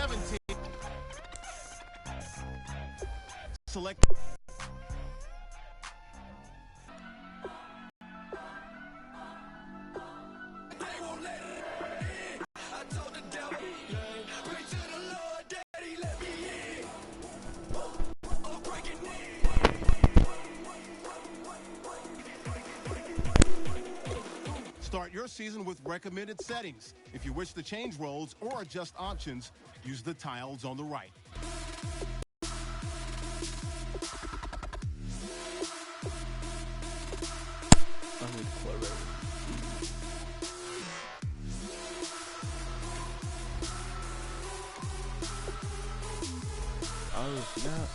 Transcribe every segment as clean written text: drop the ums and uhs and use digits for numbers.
17. Select. Start your season with recommended settings. If you wish to change roles or adjust options, use the tiles on the right. Oh, snap.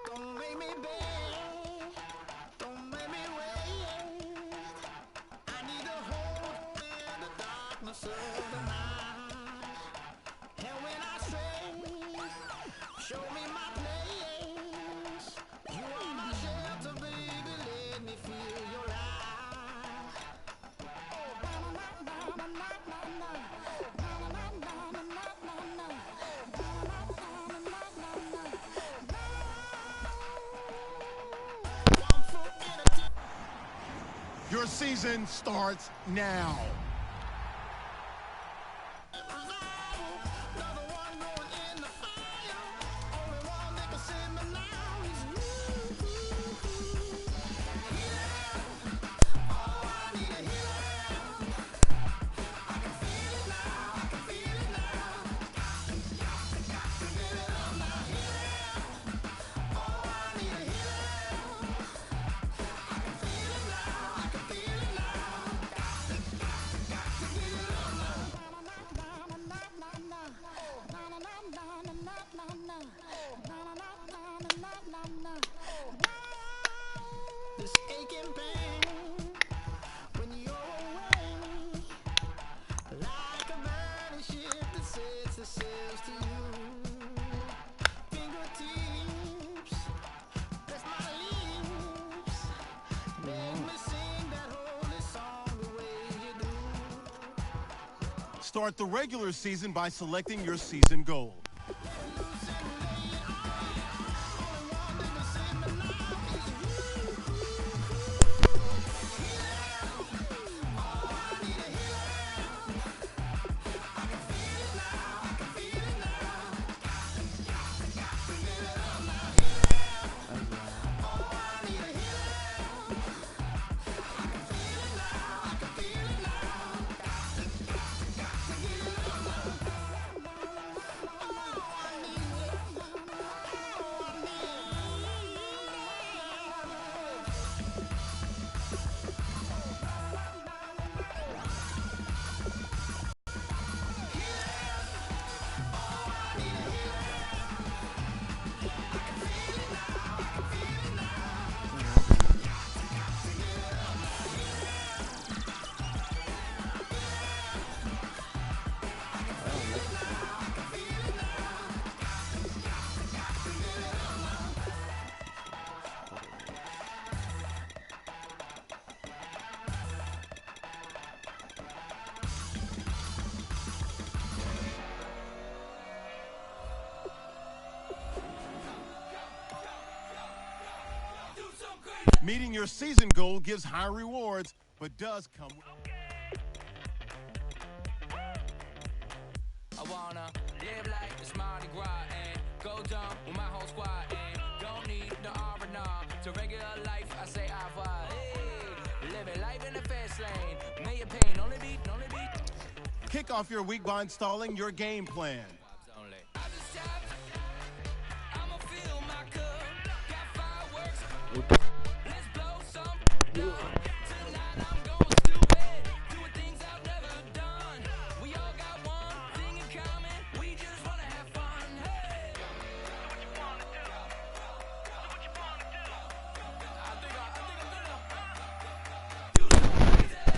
Don't make me beg, don't make me wait. I need a hold in the darkness of the night. And when I stray, show me my place. You are my shelter, baby, let me feel your light. Oh, na-na-na-na-na-na-na. Your season starts now. This aching pain when you're away, like a burning ship that sets the sails to you. Fingertips, press my lips, make me sing that holy song the way you do. Start the regular season by selecting your season goal. Meeting your season goal gives high rewards, but does come with... I wanna live like it's Madden Grind and go dumb with my whole squad and don't need the R&R to regular life. I say I vibe. Hey, living life in the fast lane. May your pain only beat. Kick off your week by installing your game plan. I'ma fill my cup. Got fireworks. Let's blow some. Tonight I'm going stupid. Doing things I've never done. We all got one thing in common. We just wanna have fun. Hey. Do what you wanna do. Do what you wanna do. I think I'm gonna do something crazy.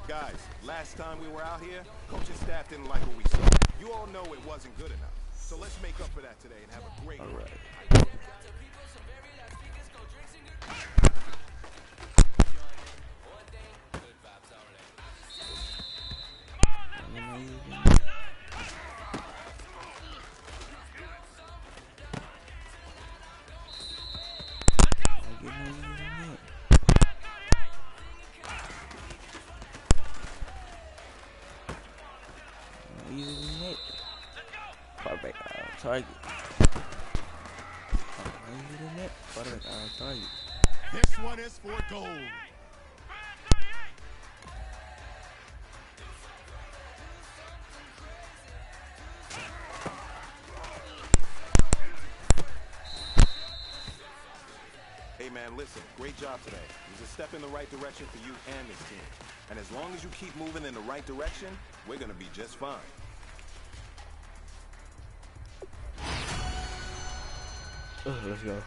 Guys, last time we were out here, coaching staff didn't like what we saw. You all know it wasn't good enough. So let's make up for that today and have a great one. Quarterback target. Quarterback target. This one is for gold. Hey man, listen, great job today. It was a step in the right direction for you and this team. And as long as you keep moving in the right direction, we're gonna be just fine. Let's go.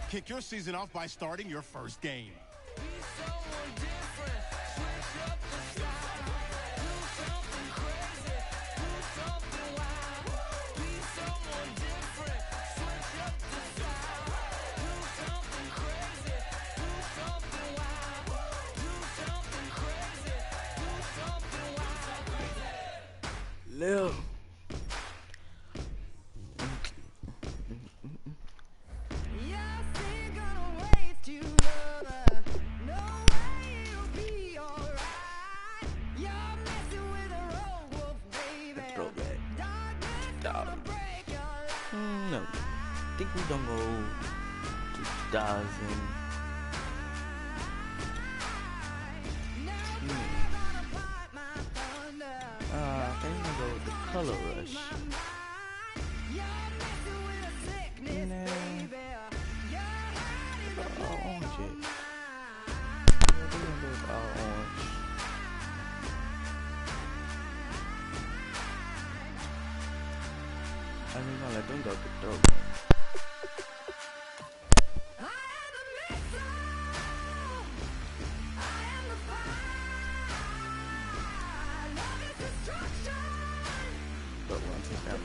Kick your season off by starting your first game. Lil. No, I think we don't go 2000. I think we go with the Color Rush. Orange it. Yeah, we're gonna go with all orange. I mean, no, let them go to dope. But one take that.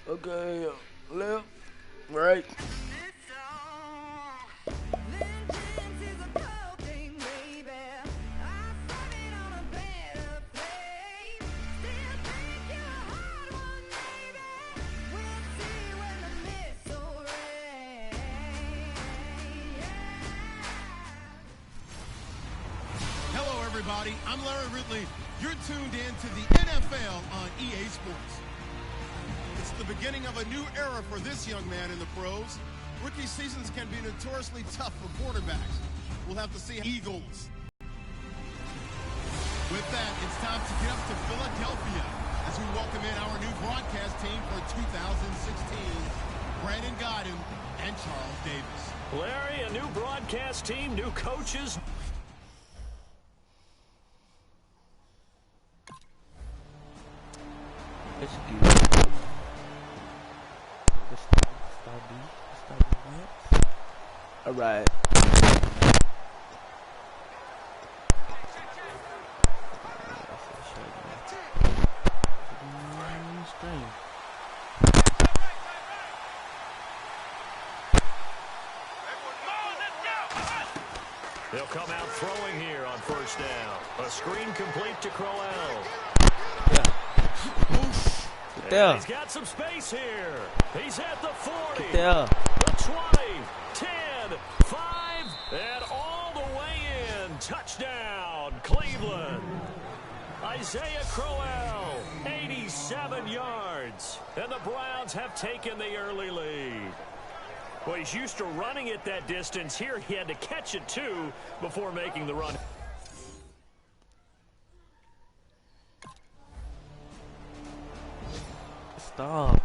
Okay, left, right. everybody. I'm Larry Ridley. You're tuned in to the NFL on EA Sports. It's the beginning of a new era for this young man in the pros. Rookie seasons can be notoriously tough for quarterbacks. We'll have to see Eagles. With that, it's time to get up to Philadelphia as we welcome in our new broadcast team for 2016, Brandon Godden and Charles Davis. Larry, a new broadcast team, new coaches. Let's get it. Let's start these. All right. They'll come out throwing here on first down. A screen complete to Crowell. Yeah. He's got some space here. He's at the 40, Yeah. the 20, 10, 5, and all the way in. Touchdown, Cleveland. Isaiah Crowell, 87 yards. And the Browns have taken the early lead. Well, he's used to running it that distance. Here he had to catch it, too, before making the run. Stop.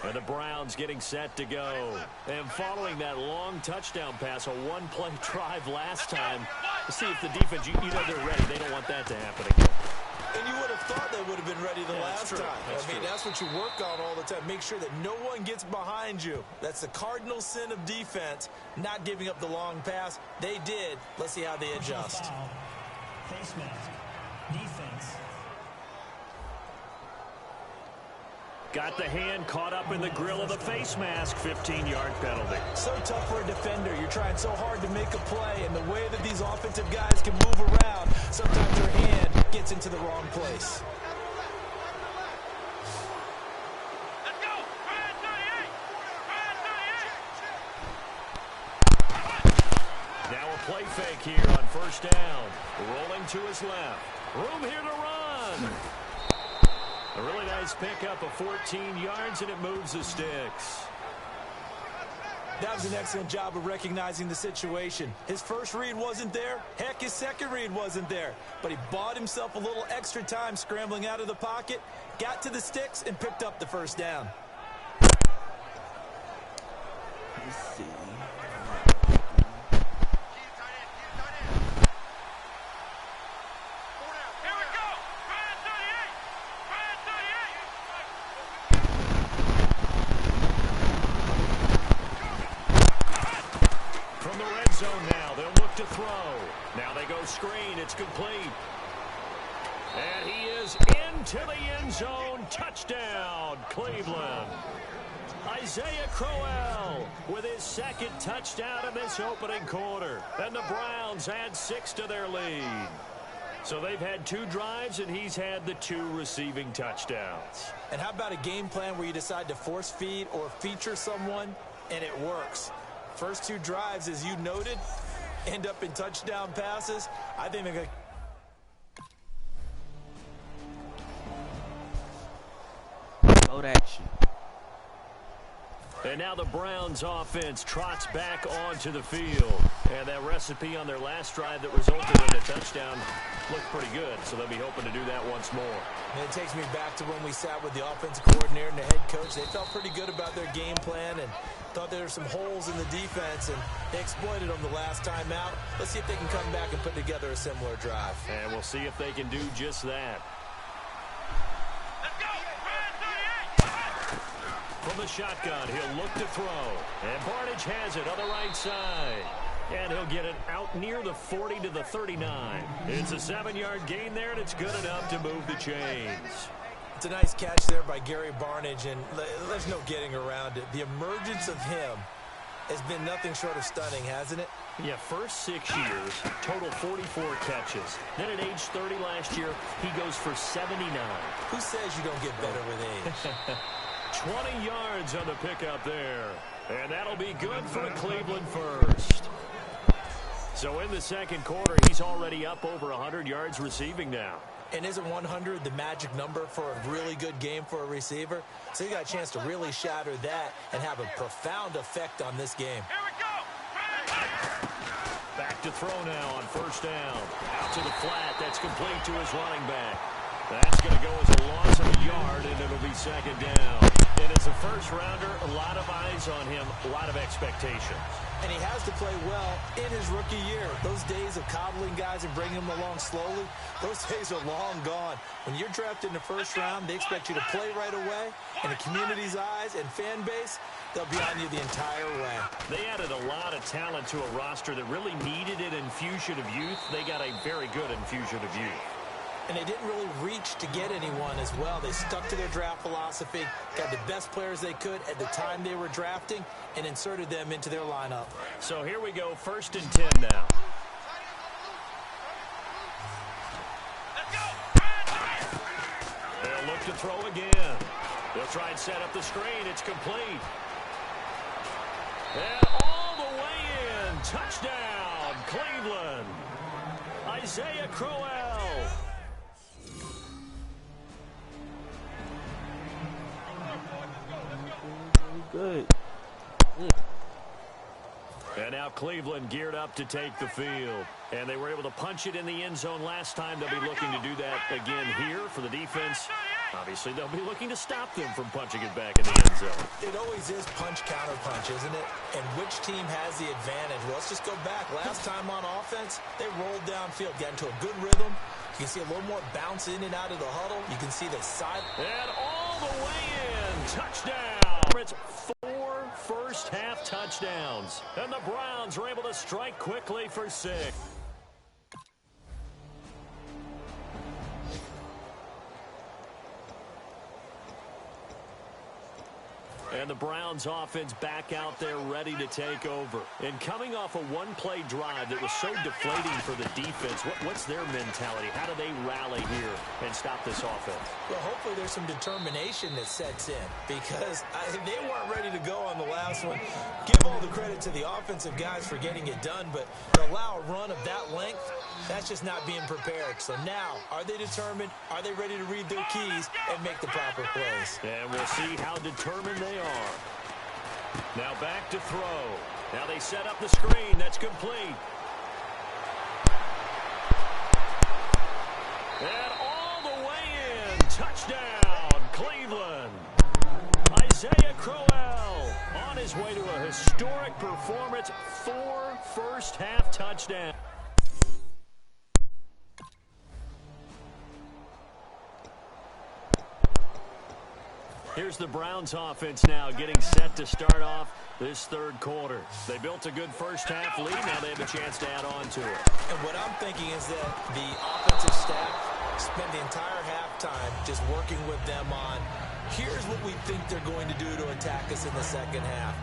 And the Browns getting set to go. And following that long touchdown pass, a one-play drive last time, to see if the defense, you know they're ready. They don't want that to happen again. And you would have thought they would have been ready the last time. That's true. That's what you work on all the time. Make sure that no one gets behind you. That's the cardinal sin of defense, not giving up the long pass. They did. Let's see how they adjust. Face mask. Defense. Got the hand caught up in the grill of the face mask. 15-yard penalty. So tough for a defender. You're trying so hard to make a play, and the way that these offensive guys can move around, sometimes your hand gets into the wrong place. Let's go! Ryan 38! Ryan 38! Now a play fake here on first down. Rolling to his left. Room here to run. A really nice pickup of 14 yards, and it moves the sticks. That was an excellent job of recognizing the situation. His first read wasn't there. Heck, his second read wasn't there. But he bought himself a little extra time scrambling out of the pocket, got to the sticks, and picked up the first down. Let's see. Here we go! Ryan 38! Ryan 38! From the red zone now, they'll look to throw. Now they go screen. It's complete. And he is into the end zone. Touchdown, Cleveland. Isaiah Crowell with his second touchdown in this opening quarter. And the Browns add 6 to their lead. So they've had 2 drives, and he's had the 2 receiving touchdowns. And how about a game plan where you decide to force feed or feature someone, and it works? First 2 drives, as you noted, end up in touchdown passes. I think they're going to... Load action. And now the Browns offense trots back onto the field. And that recipe on their last drive that resulted in a touchdown looked pretty good. So they'll be hoping to do that once more. And it takes me back to when we sat with the offensive coordinator and the head coach. They felt pretty good about their game plan and thought there were some holes in the defense, and they exploited them the last time out. Let's see if they can come back and put together a similar drive. And we'll see if they can do just that. Let's go! Ryan 38! From the shotgun, he'll look to throw. And Barnage has it on the right side. And he'll get it out near the 40 to the 39. It's a 7-yard gain there, and it's good enough to move the chains. It's a nice catch there by Gary Barnage, and there's no getting around it. The emergence of him has been nothing short of stunning, hasn't it? Yeah, first 6 years, total 44 catches. Then at age 30 last year, he goes for 79. Who says you don't get better with age? 20 yards on the pickup there. And that'll be good for a Cleveland first. So in the second quarter, he's already up over 100 yards receiving now. And isn't 100 the magic number for a really good game for a receiver? So he got a chance to really shatter that and have a profound effect on this game. Here we go. Back to throw now on first down. Out to the flat. That's complete to his running back. That's going to go as a loss of a yard, and it'll be second down. And as a first-rounder, a lot of eyes on him, a lot of expectations. And he has to play well in his rookie year. Those days of coddling guys and bringing them along slowly, those days are long gone. When you're drafted in the first round, they expect you to play right away. And the community's eyes and fan base, they'll be on you the entire way. They added a lot of talent to a roster that really needed an infusion of youth. They got a very good infusion of youth. And they didn't really reach to get anyone as well. They stuck to their draft philosophy, got the best players they could at the time they were drafting, and inserted them into their lineup. So here we go, 1st and 10 now. Let's go. They'll look to throw again. They'll try and set up the screen. It's complete. And all the way in. Touchdown, Cleveland. Isaiah Crowell. Good. And now Cleveland geared up to take the field. And they were able to punch it in the end zone last time. They'll be looking to do that again here for the defense. Obviously, they'll be looking to stop them from punching it back in the end zone. It always is punch-counter-punch, isn't it? And which team has the advantage? Well, let's just go back. Last time on offense, they rolled downfield, got into a good rhythm. You can see a little more bounce in and out of the huddle. You can see the side. And all the way in. Touchdown. It's 4 first-half touchdowns. And the Browns are able to strike quickly for 6. And the Browns offense back out there ready to take over. And coming off a one-play drive that was so deflating for the defense, what's their mentality? How do they rally here and stop this offense? Well, hopefully there's some determination that sets in because they weren't ready to go on the last one. Give all the credit to the offensive guys for getting it done, but to allow a run of that length, that's just not being prepared. So now, are they determined? Are they ready to read their keys and make the proper plays? And we'll see how determined they are. Now back to throw. Now they set up the screen. That's complete. And all the way in. Touchdown, Cleveland. Isaiah Crowell on his way to a historic performance. 4 first-half touchdowns. Here's the Browns offense now getting set to start off this third quarter. They built a good first-half lead. Now they have a chance to add on to it. And what I'm thinking is that the offensive staff spent the entire halftime just working with them on, here's what we think they're going to do to attack us in the second half.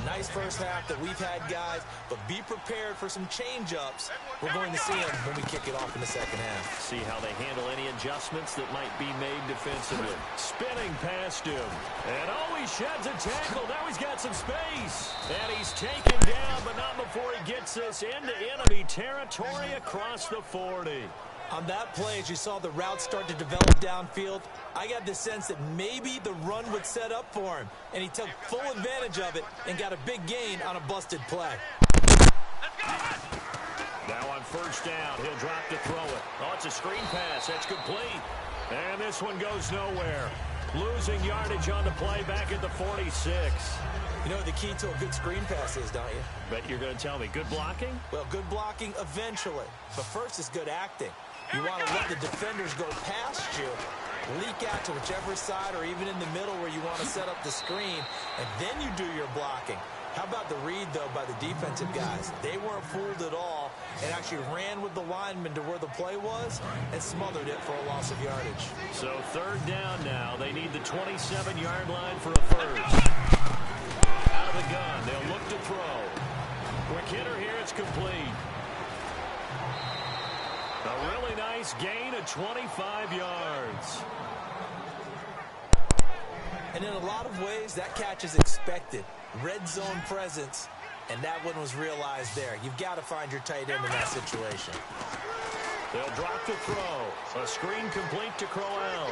Nice first half that we've had, guys, but be prepared for some change-ups. We're going to see them when we kick it off in the second half. See how they handle any adjustments that might be made defensively. Spinning past him. And he sheds a tackle. Now he's got some space. And he's taken down, but not before he gets us into enemy territory across the 40. On that play, as you saw the route start to develop downfield, I got the sense that maybe the run would set up for him. And he took full advantage of it and got a big gain on a busted play. Now on first down, he'll drop to throw it. Oh, it's a screen pass. That's complete. And this one goes nowhere. Losing yardage on the play back at the 46. You know what the key to a good screen pass is, don't you? Bet you're going to tell me. Good blocking? Well, good blocking eventually. But first is good acting. You want to let the defenders go past you, leak out to whichever side or even in the middle where you want to set up the screen, and then you do your blocking. How about the read, though, by the defensive guys? They weren't fooled at all and actually ran with the lineman to where the play was and smothered it for a loss of yardage. So third down now. They need the 27-yard line for a first. Out of the gun. They'll look to throw. Quick hitter here. It's complete. A really nice gain of 25 yards. And in a lot of ways, that catch is expected. Red zone presence. And that one was realized there. You've got to find your tight end in that situation. They'll drop the throw. A screen complete to Crowell.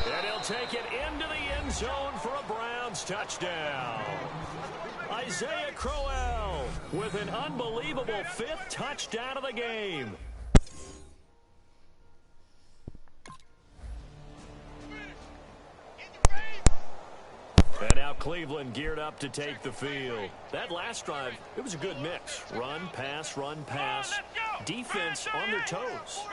And he'll take it into the end zone for a Browns touchdown. Isaiah Crowell with an unbelievable 5th touchdown of the game. And now Cleveland geared up to take the field. That last drive, it was a good mix. Run, pass, defense on their toes.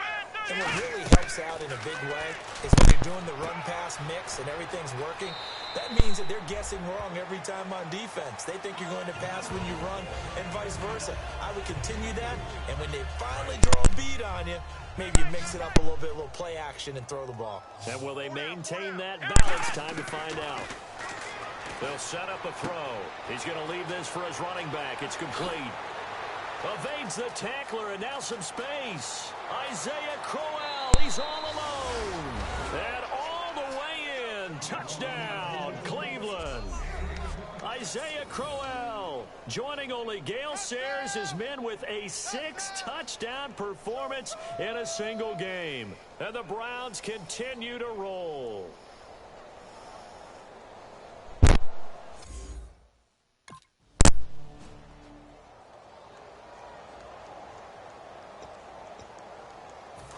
And what really helps out in a big way is when you're doing the run-pass mix and everything's working, that means that they're guessing wrong every time on defense. They think you're going to pass when you run and vice versa. I would continue that, and when they finally draw a beat on you, maybe you mix it up a little bit, a little play action and throw the ball. And will they maintain that balance? Time to find out. They'll set up a throw. He's going to leave this for his running back. It's complete. Evades the tackler, and now some space. Isaiah Crowell, he's all alone. And all the way in. Touchdown, Cleveland. Isaiah Crowell joining only Gale Sayers, his men with a 6-touchdown performance in a single game. And the Browns continue to roll.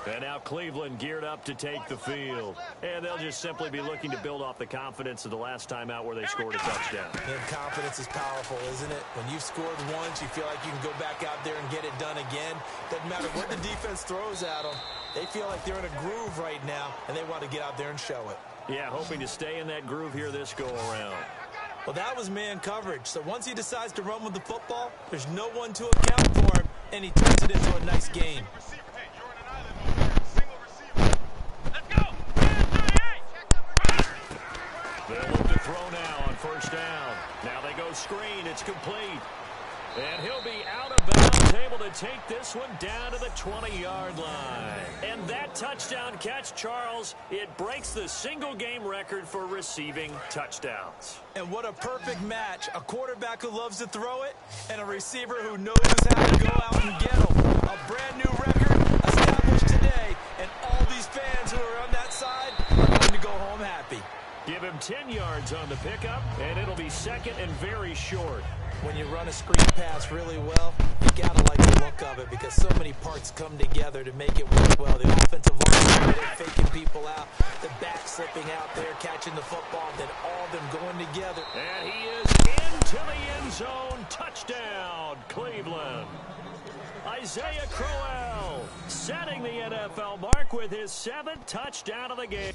And now Cleveland geared up to take the field. And they'll just simply be looking to build off the confidence of the last time out where they scored a touchdown. And confidence is powerful, isn't it? When you've scored once, you feel like you can go back out there and get it done again. Doesn't matter what the defense throws at them. They feel like they're in a groove right now, and they want to get out there and show it. Yeah, hoping to stay in that groove here this go-around. Well, that was man coverage. So once he decides to run with the football, there's no one to account for him, and he turns it into a nice game. They'll look to throw now on first down. Now they go screen. It's complete. And he'll be out of bounds, able to take this one down to the 20-yard line. And that touchdown catch, Charles, it breaks the single-game record for receiving touchdowns. And what a perfect match. A quarterback who loves to throw it and a receiver who knows how to go out and get them. A brand-new record established today, and all these fans who are on that side are going to go home happy. Give him 10 yards on the pickup, and it'll be second and very short. When you run a screen pass really well, you gotta like the look of it because so many parts come together to make it work well. The offensive line faking people out, the back slipping out there, catching the football, then all of them going together. And he is into the end zone. Touchdown, Cleveland. Isaiah Crowell setting the NFL mark with his 7th touchdown of the game.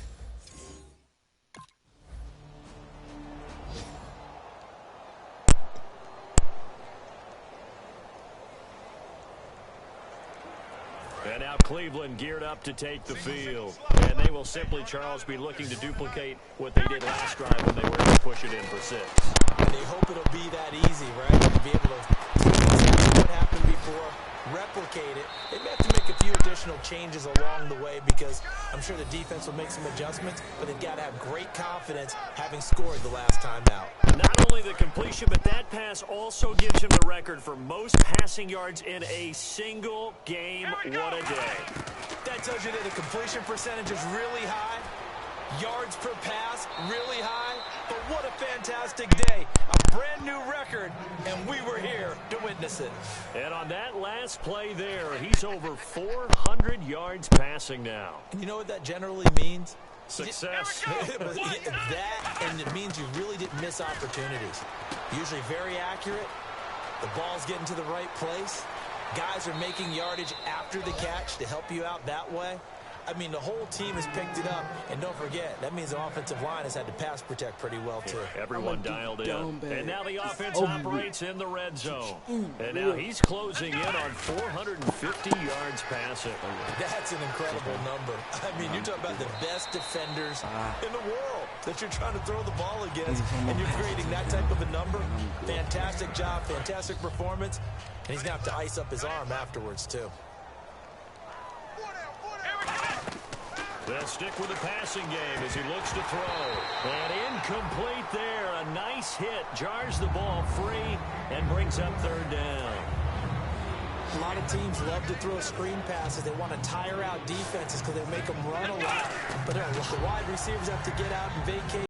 And now Cleveland geared up to take the field. And they will simply, Charles, be looking to duplicate what they did last drive when they were able to push it in for 6. And they hope it'll be that easy, right? To be able to see what happened before, replicate it. They may have to make a few additional changes along the way because I'm sure the defense will make some adjustments, but they've got to have great confidence having scored the last time out. Not only the completion, but that pass also gives him the record for most passing yards in a single game. What a day. That tells you that the completion percentage is really high. Yards per pass, really high. But what a fantastic day. A brand new record, and we were here to witness it. And on that last play there, he's over 400 yards passing now. And you know what that generally means? Success. That, and it means you really didn't miss opportunities. Usually very accurate. The ball's getting to the right place. Guys are making yardage after the catch to help you out that way. I mean, the whole team has picked it up. And don't forget, that means the offensive line has had to pass protect pretty well, too. Everyone dialed in. And now the offense operates in the red zone. And now he's closing in on 450 yards passing. That's an incredible number. I mean, you're talking about the best defenders in the world that you're trying to throw the ball against, and you're creating that type of a number. Fantastic job, fantastic performance. And he's going to have to ice up his arm afterwards, too. They'll stick with the passing game as he looks to throw. And incomplete there. A nice hit. Jars the ball free and brings up third down. A lot of teams love to throw screen passes. They want to tire out defenses because they make them run a lot. But the wide receivers have to get out and vacate.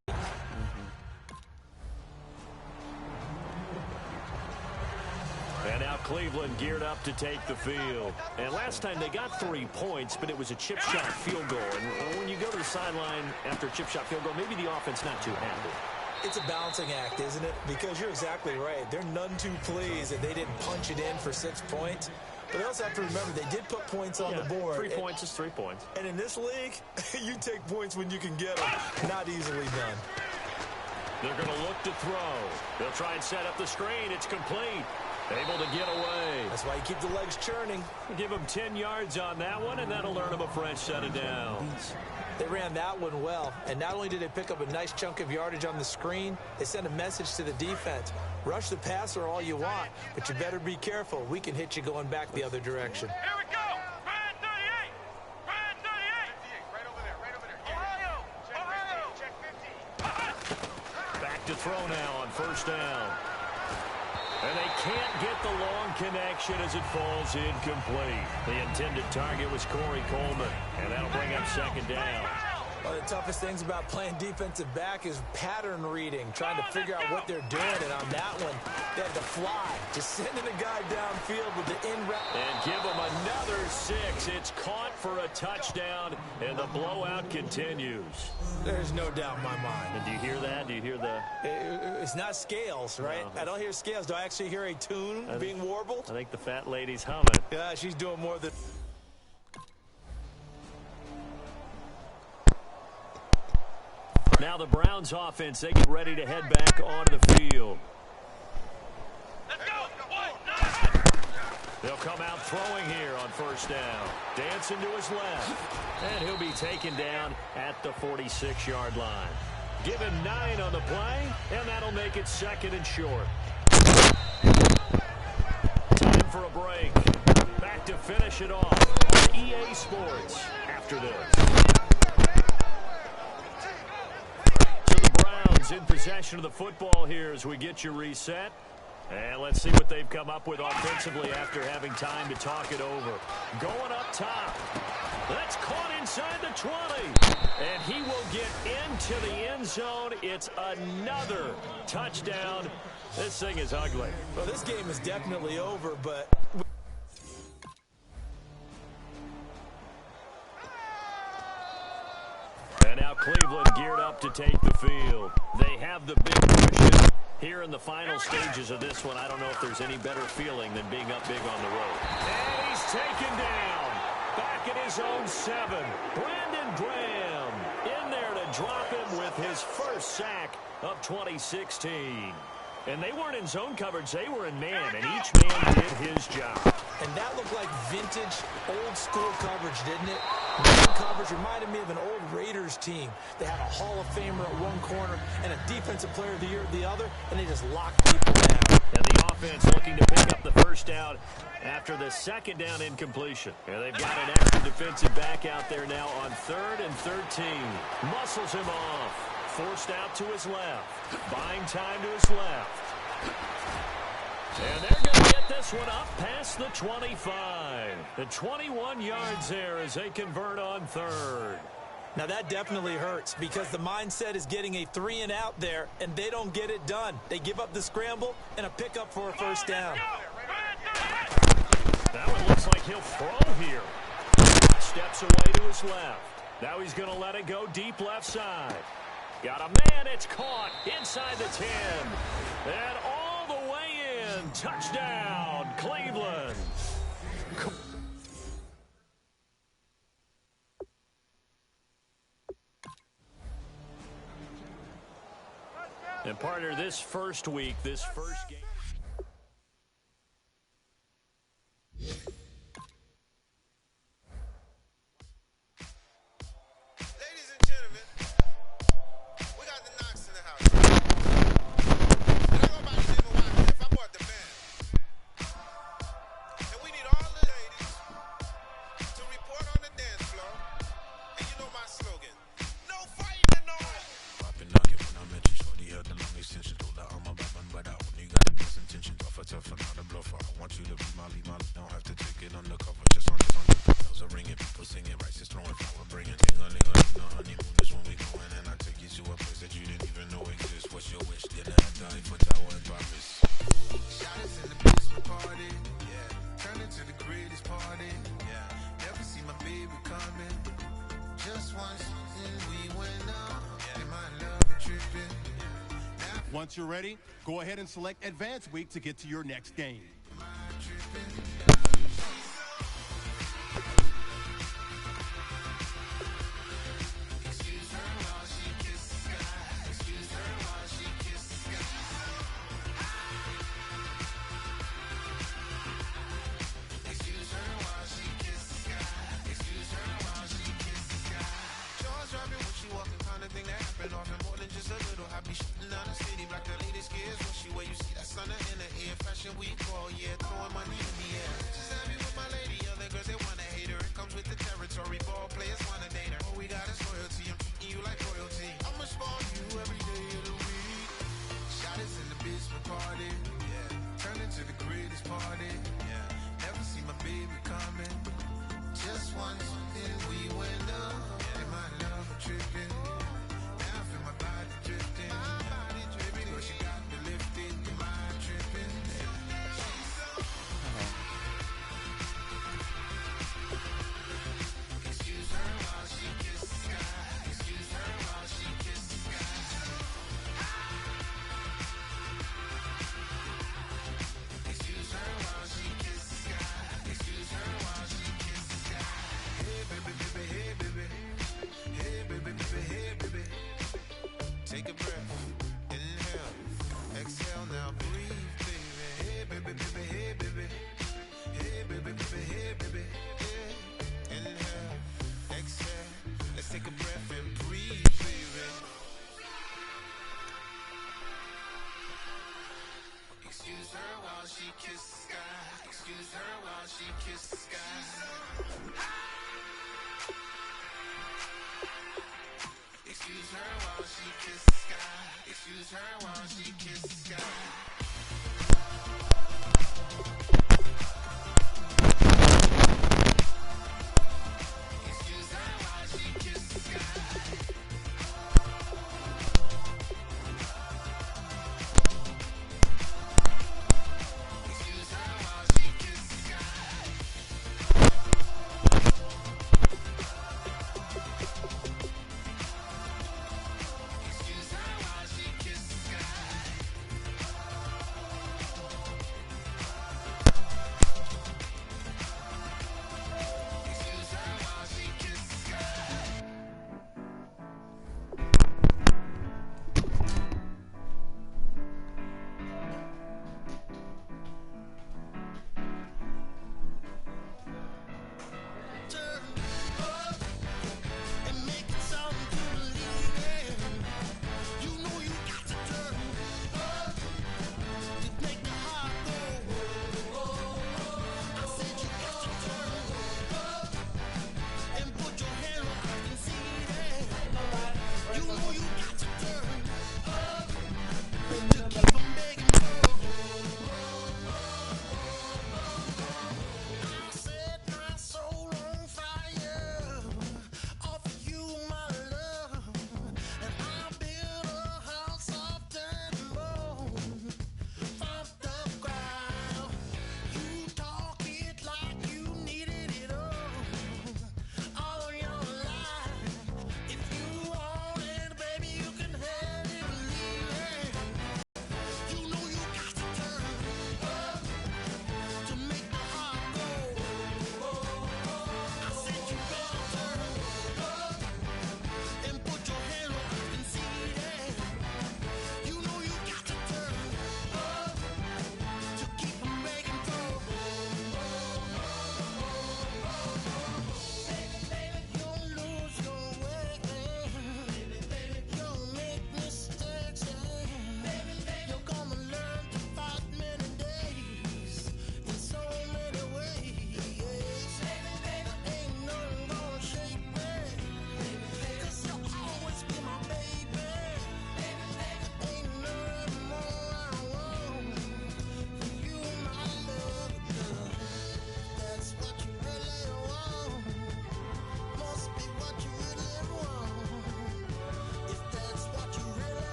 And now Cleveland geared up to take the field. And last time they got 3 points, but it was a chip shot field goal. And when you go to the sideline after a chip shot field goal, maybe the offense not too happy. It's a balancing act, isn't it? Because you're exactly right. They're none too pleased that they didn't punch it in for 6 points. But they also have to remember they did put points on the board. 3 points is 3 points. And in this league, you take points when you can get them. Not easily done. They're going to look to throw. They'll try and set up the screen. It's complete. Able to get away. That's why you keep the legs churning. Give him 10 yards on that one, and that'll earn him a fresh set of downs. They ran that one well, and not only did they pick up a nice chunk of yardage on the screen, they sent a message to the defense. Rush the passer all you want, but you better be careful. We can hit you going back the other direction. Here we go. Grind 38. Grind 38. Right over there. Ohio. Check 50. Back to throw now on first down. And they can't get the long connection as it falls incomplete. The intended target was Corey Coleman, and that'll bring up second down. One of the toughest things about playing defensive back is pattern reading, trying to figure out what they're doing. And on that one, they had to fly, just sending the guy downfield with the in-route. And give him another 6. It's caught for a touchdown, and the blowout continues. There's no doubt in my mind. And do you hear that? Do you hear the... It's not scales, right? No. I don't hear scales. Do I actually hear a tune being warbled? I think the fat lady's humming. Yeah, she's doing more than... Now the Browns offense, they get ready to head back onto the field. Let's go. They'll come out throwing here on first down. Dancing to his left. And he'll be taken down at the 46-yard line. Give him 9 on the play, and that'll make it second and short. Time for a break. Back to finish it off on EA Sports after this. In possession of the football here as we get you reset. And let's see what they've come up with offensively after having time to talk it over. Going up top. That's caught inside the 20. And he will get into the end zone. It's another touchdown. This thing is ugly. Well, this game is definitely over, but... And now Cleveland geared up to take the field. They have the big cushion here in the final stages of this one. I don't know if there's any better feeling than being up big on the road. And he's taken down. Back at his own 7. Brandon Graham in there to drop him with his first sack of 2016. And they weren't in zone coverage. They were in man, and each man did his job. And that looked like vintage, old-school coverage, didn't it? Man coverage reminded me of an old Raiders team. They had a Hall of Famer at one corner and a Defensive Player of the Year at the other, and they just locked people down. And the offense looking to pick up the first down after the second down incompletion. And they've got an extra defensive back out there now on 3rd and 13. Muscles him off. Forced out to his left. Buying time to his left. And they're going to get this one up past the 25. The 21 yards there as they convert on 3rd. Now that definitely hurts because the mindset is getting a 3-and-out there, and they don't get it done. They give up the scramble and a pickup for a first down. That one looks like he'll throw here. Steps away to his left. Now he's going to let it go deep left side. Got a man, it's caught inside the 10. And all the way in. Touchdown, Cleveland. And partner, this first week, this first game. My Once you're ready, go ahead and select Advance Week to get to your next game.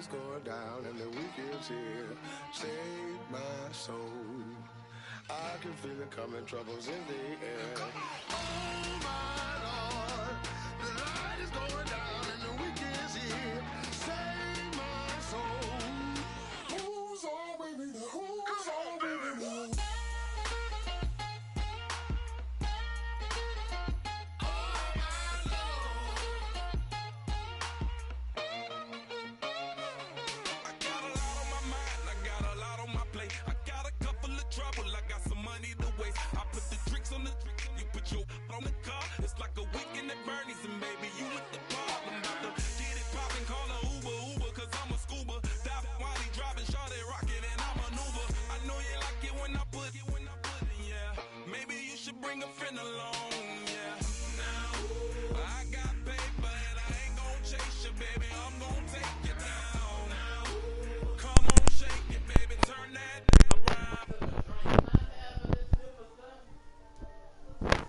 is going down and the weekend's here. Save my soul. I can feel it coming, troubles in the air. Oh my Lord, the light is going down and the weekend's here. Save my soul. Who's all with me? Who's all with me? On the car, it's like a weekend at Bernie's, and baby, you look the part. I'm about to get it poppin', call a Uber, cause I'm a scuba. Dive while he driving, shawty rocket, and I maneuver. I know you like it when I put it, yeah. Maybe you should bring a friend along.